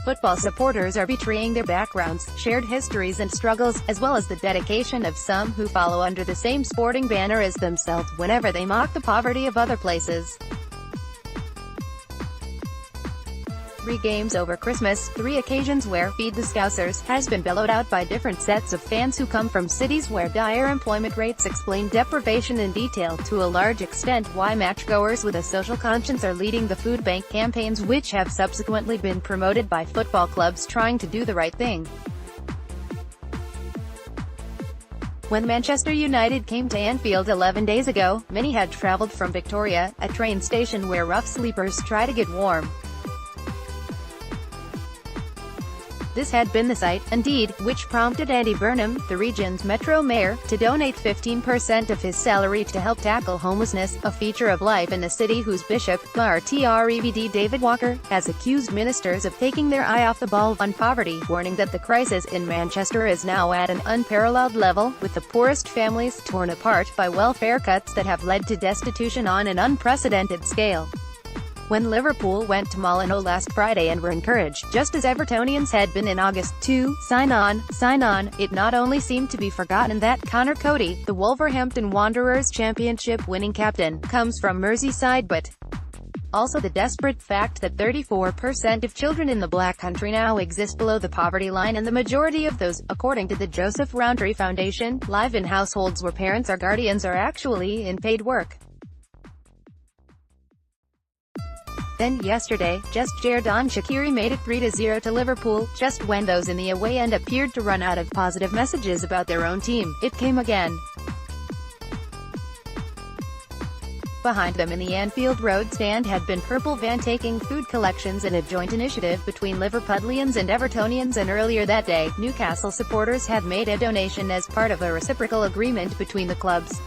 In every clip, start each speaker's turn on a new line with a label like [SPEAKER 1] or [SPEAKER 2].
[SPEAKER 1] Football supporters are betraying their backgrounds, shared histories and struggles, as well as the dedication of some who follow under the same sporting banner as themselves, whenever they mock the poverty of other places. 3 games over Christmas, 3 occasions where "Feed the Scousers" has been bellowed out by different sets of fans who come from cities where dire employment rates explain deprivation in detail, to a large extent why match-goers with a social conscience are leading the food bank campaigns, which have subsequently been promoted by football clubs trying to do the right thing. When Manchester United came to Anfield 11 days ago, many had travelled from Victoria, a train station where rough sleepers try to get warm. This had been the site, indeed, which prompted Andy Burnham, the region's Metro Mayor, to donate 15% of his salary to help tackle homelessness, a feature of life in a city whose Bishop, Rev. David Walker, has accused ministers of taking their eye off the ball on poverty, warning that the crisis in Manchester is now at an unparalleled level, with the poorest families torn apart by welfare cuts that have led to destitution on an unprecedented scale. When Liverpool went to Molineux last Friday and were encouraged, just as Evertonians had been in August, to sign on, it not only seemed to be forgotten that Connor Cody, the Wolverhampton Wanderers championship-winning captain, comes from Merseyside, but also the desperate fact that 34% of children in the Black Country now exist below the poverty line, and the majority of those, according to the Joseph Rowntree Foundation, live in households where parents or guardians are actually in paid work. Then, yesterday, just Xherdan Shaqiri made it 3-0 to Liverpool, just when those in the away end appeared to run out of positive messages about their own team. It came again. Behind them in the Anfield Road stand had been Purple Van taking food collections in a joint initiative between Liverpudlians and Evertonians, and earlier that day, Newcastle supporters had made a donation as part of a reciprocal agreement between the clubs.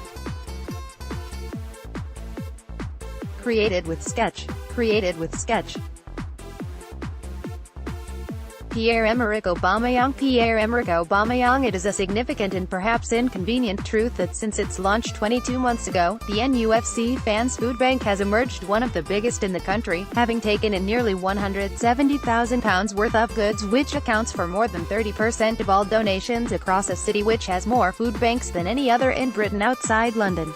[SPEAKER 1] Created with sketch. Pierre-Emerick Aubameyang. It is a significant and perhaps inconvenient truth that since its launch 22 months ago, the NUFC Fans Food Bank has emerged one of the biggest in the country, having taken in nearly £170,000 worth of goods, which accounts for more than 30% of all donations across a city which has more food banks than any other in Britain outside London.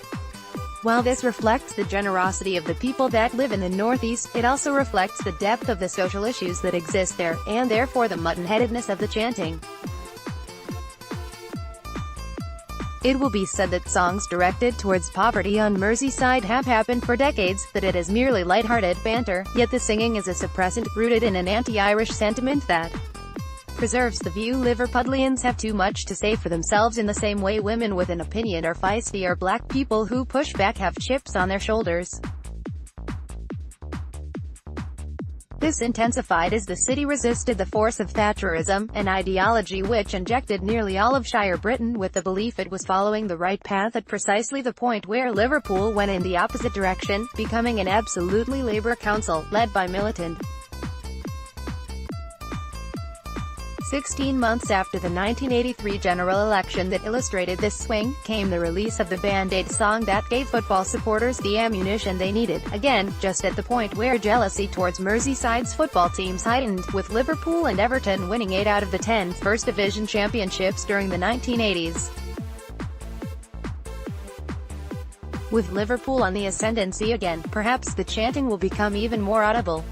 [SPEAKER 1] While this reflects the generosity of the people that live in the Northeast, it also reflects the depth of the social issues that exist there, and therefore the mutton-headedness of the chanting. It will be said that songs directed towards poverty on Merseyside have happened for decades, that it is merely light-hearted banter, yet the singing is a suppressant, rooted in an anti-Irish sentiment that preserves the view Liverpudlians have too much to say for themselves, in the same way women with an opinion are feisty, or black people who push back have chips on their shoulders. This intensified as the city resisted the force of Thatcherism, an ideology which injected nearly all of Shire Britain with the belief it was following the right path at precisely the point where Liverpool went in the opposite direction, becoming an absolutely Labour council, led by militant. 16 months after the 1983 general election that illustrated this swing, came the release of the Band-Aid song that gave football supporters the ammunition they needed, again, just at the point where jealousy towards Merseyside's football teams heightened, with Liverpool and Everton winning 8 out of the 10 First Division championships during the 1980s. With Liverpool on the ascendancy again, perhaps the chanting will become even more audible.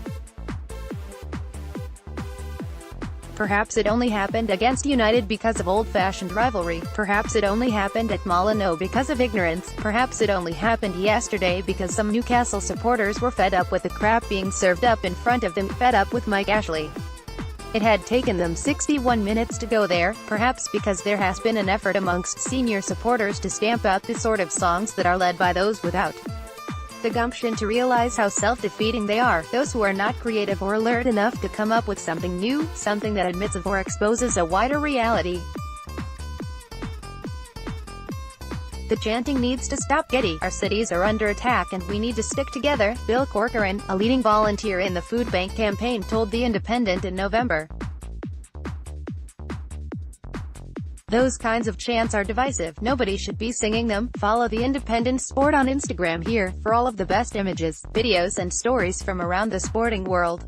[SPEAKER 1] Perhaps it only happened against United because of old-fashioned rivalry. Perhaps it only happened at Molineux because of ignorance. Perhaps it only happened yesterday because some Newcastle supporters were fed up with the crap being served up in front of them, fed up with Mike Ashley. It had taken them 61 minutes to go there, perhaps because there has been an effort amongst senior supporters to stamp out the sort of songs that are led by those without the gumption to realize how self-defeating they are, those who are not creative or alert enough to come up with something new, something that admits of or exposes a wider reality. The chanting needs to stop. Our cities are under attack and we need to stick together, Bill Corcoran, a leading volunteer in the food bank campaign, told The Independent in November. Those kinds of chants are divisive. Nobody should be singing them. Follow The Independent Sport on Instagram here, for all of the best images, videos and stories from around the sporting world.